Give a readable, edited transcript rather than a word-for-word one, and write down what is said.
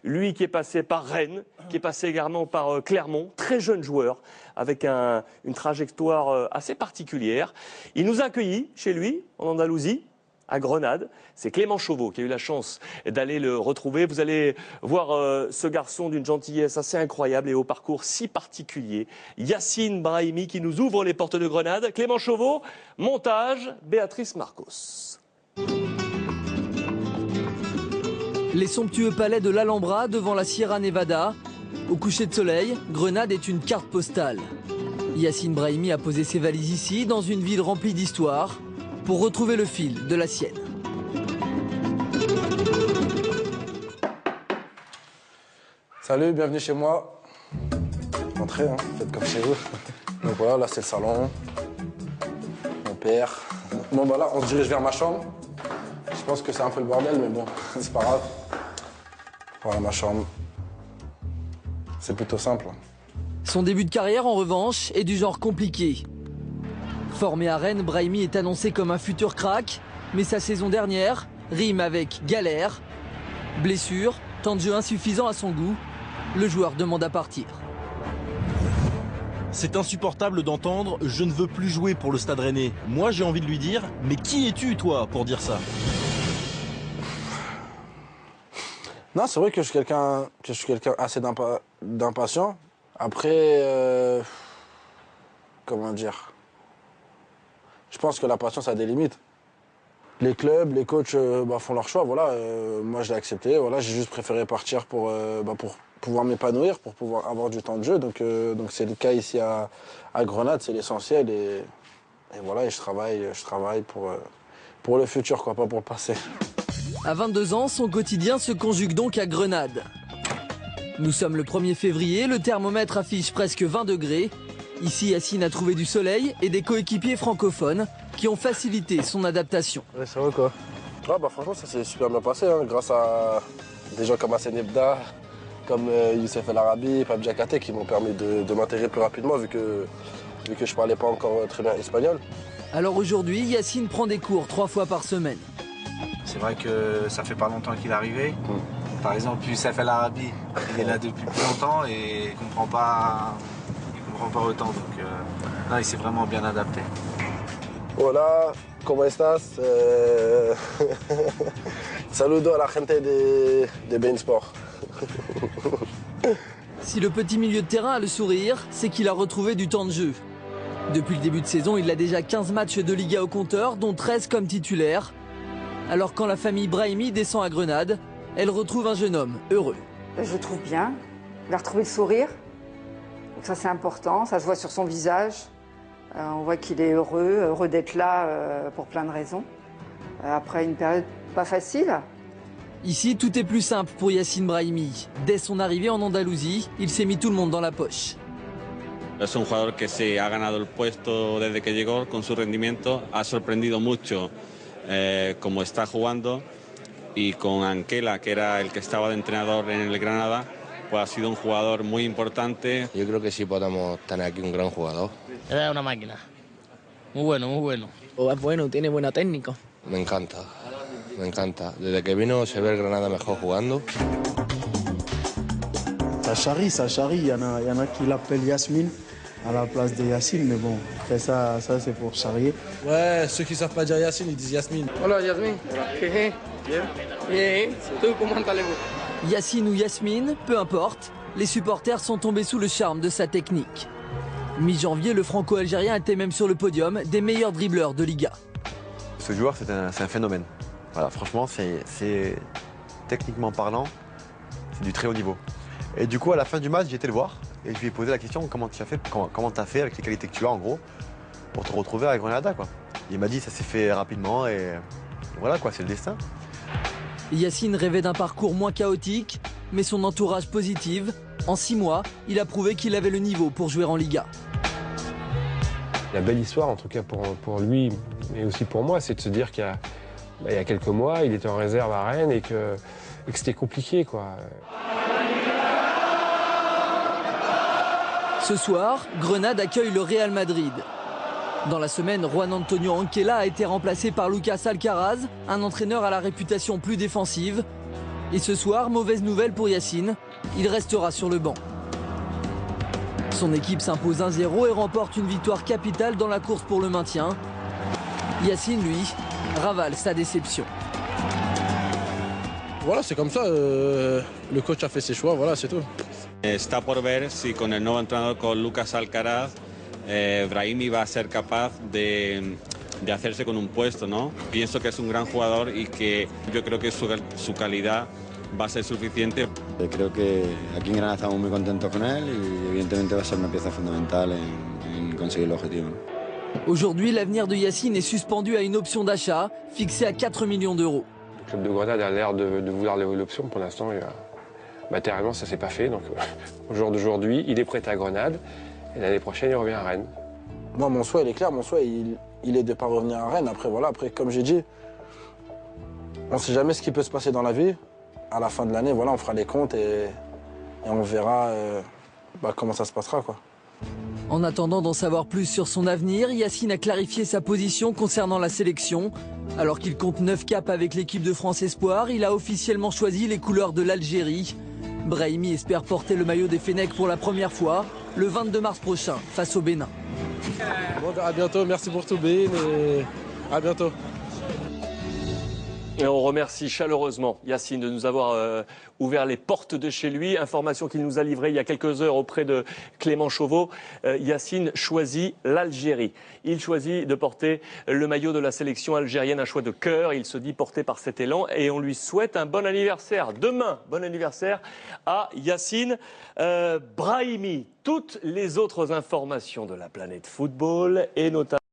Lui qui est passé par Rennes, qui est passé également par Clermont, très jeune joueur, avec une trajectoire assez particulière. Il nous a accueillis chez lui, en Andalousie, à Grenade. C'est Clément Chauveau qui a eu la chance d'aller le retrouver. Vous allez voir ce garçon d'une gentillesse assez incroyable et au parcours si particulier. Yacine Brahimi qui nous ouvre les portes de Grenade. Clément Chauveau, montage, Béatrice Marcos. Les somptueux palais de l'Alhambra devant la Sierra Nevada. Au coucher de soleil, Grenade est une carte postale. Yacine Brahimi a posé ses valises ici, dans une ville remplie d'histoire, pour retrouver le fil de la sienne. Salut, bienvenue chez moi. Entrez, hein, faites comme chez vous. Donc voilà, là c'est le salon. Mon père. Bon bah là, on se dirige vers ma chambre. Je pense que c'est un peu le bordel, mais bon, c'est pas grave. Voilà ma chambre. C'est plutôt simple. Son début de carrière, en revanche, est du genre compliqué. Formé à Rennes, Brahimi est annoncé comme un futur crack, mais sa saison dernière rime avec galère, blessure, temps de jeu insuffisant à son goût. Le joueur demande à partir. C'est insupportable d'entendre « je ne veux plus jouer pour le Stade Rennais ». Moi, j'ai envie de lui dire « mais qui es-tu, toi, pour dire ça ?» Non, c'est vrai que je suis quelqu'un assez d'impatient. Après, comment dire, je pense que la patience a des limites. Les clubs, les coachs font leur choix. Voilà, moi, je l'ai accepté. Voilà, j'ai juste préféré partir pour pouvoir m'épanouir, pour pouvoir avoir du temps de jeu. Donc c'est le cas ici à Grenade, c'est l'essentiel. Et voilà, et je travaille pour le futur, quoi, pas pour le passé. À 22 ans, son quotidien se conjugue donc à Grenade. Nous sommes le 1er février, le thermomètre affiche presque 20 degrés. Ici, Yacine a trouvé du soleil et des coéquipiers francophones qui ont facilité son adaptation. Ouais, c'est vrai quoi. Ah, franchement, ça s'est super bien passé, hein, grâce à des gens comme Hassan Ebda, comme Youssef El Arabi, Pape Diakate qui m'ont permis de m'intégrer plus rapidement vu que je parlais pas encore très bien espagnol. Alors aujourd'hui, Yacine prend des cours 3 fois par semaine. C'est vrai que ça fait pas longtemps qu'il est arrivé. Par exemple, Youssef El Arabi, il est là depuis plus longtemps et il comprend pas autant. Donc non, il s'est vraiment bien adapté. Hola, ¿cómo estás? Saludo a la gente de Bein Sport. Si le petit milieu de terrain a le sourire, c'est qu'il a retrouvé du temps de jeu. Depuis le début de saison, il a déjà 15 matchs de Liga au compteur, dont 13 comme titulaire. Alors quand la famille Brahimi descend à Grenade, elle retrouve un jeune homme heureux. Je le trouve bien. Il a retrouvé le sourire. Donc ça c'est important, ça se voit sur son visage. On voit qu'il est heureux d'être là pour plein de raisons. Après une période pas facile. Ici, tout est plus simple pour Yacine Brahimi. Dès son arrivée en Andalousie, il s'est mis tout le monde dans la poche. Es un jugador que se ha ganado el puesto desde que llegó con su rendimiento, ha sorprendido mucho como está jugando y con Anquela, que era el que estaba de entrenador en el Granada, pues ha sido un jugador muy importante. Yo creo que sí podemos tener aquí un gran jugador. Era una máquina. Muy bueno, muy bueno. Es bueno, tiene buena técnica. Me encanta, me encanta. Desde que vino se ve el Granada mejor jugando. Ça charrie. Il y en a qui l'appellent Yasmine à la place de Yacine, mais bon, après ça c'est pour charrier. Ouais, ceux qui savent pas dire Yacine, ils disent Yasmine. Hola Yasmine. Bien. Bien. Tout, comment allez-vous? Yacine ou Yasmine, peu importe, les supporters sont tombés sous le charme de sa technique. Mi-janvier, le franco-algérien était même sur le podium des meilleurs dribbleurs de Liga. Ce joueur, c'est un phénomène. Voilà, franchement, c'est techniquement parlant, c'est du très haut niveau. Et du coup, à la fin du match, j'ai été le voir et je lui ai posé la question comment tu as fait avec les qualités que tu as, en gros, pour te retrouver à Grenada, quoi. Il m'a dit ça s'est fait rapidement et voilà, quoi, c'est le destin. Yacine rêvait d'un parcours moins chaotique, mais son entourage positif. En 6 mois, il a prouvé qu'il avait le niveau pour jouer en Liga. La belle histoire, en tout cas pour lui, mais aussi pour moi, c'est de se dire qu'il y a quelques mois, il était en réserve à Rennes et que c'était compliqué, quoi. Ce soir, Grenade accueille le Real Madrid. Dans la semaine, Juan Antonio Anquela a été remplacé par Lucas Alcaraz, un entraîneur à la réputation plus défensive. Et ce soir, mauvaise nouvelle pour Yacine, il restera sur le banc. Son équipe s'impose 1-0 et remporte une victoire capitale dans la course pour le maintien. Yacine, lui, ravale sa déception. Voilà, c'est comme ça. Le coach a fait ses choix, voilà, c'est tout. Está por ver si con el nuevo entrenador, con Lucas Alcaraz, Brahimi va a ser capaz de hacerse con un puesto, ¿no? Pienso que es un gran jugador y que yo creo que su calidad va a ser suficiente. Creo que aquí en Granada estamos muy contentos con él y evidentemente va a ser una pieza fundamental en conseguir el objetivo. Aujourd'hui, l'avenir de Yacine est suspendu à une option d'achat fixée à 4 millions d'euros. Le club de Grenade a l'air de vouloir l'option. Pour l'instant, matériellement, ça ne s'est pas fait. Donc, au jour d'aujourd'hui, il est prêt à Grenade et l'année prochaine, il revient à Rennes. Moi, mon souhait, il est clair. Mon souhait, il est de ne pas revenir à Rennes. Après, voilà, comme j'ai dit, on ne sait jamais ce qui peut se passer dans la vie. À la fin de l'année, voilà, on fera les comptes et on verra comment ça se passera, quoi. En attendant d'en savoir plus sur son avenir, Yacine a clarifié sa position concernant la sélection. Alors qu'il compte 9 caps avec l'équipe de France Espoir, il a officiellement choisi les couleurs de l'Algérie. Brahimi espère porter le maillot des Fennecs pour la première fois, le 22 mars prochain, face au Bénin. Bon, à bientôt, merci pour tout, Ben, et à bientôt. Et on remercie chaleureusement Yacine de nous avoir ouvert les portes de chez lui. Information qu'il nous a livrée il y a quelques heures auprès de Clément Chauveau. Yacine choisit l'Algérie. Il choisit de porter le maillot de la sélection algérienne, un choix de cœur. Il se dit porté par cet élan et on lui souhaite un bon anniversaire. Demain, bon anniversaire à Yacine Brahimi. Toutes les autres informations de la planète football et notamment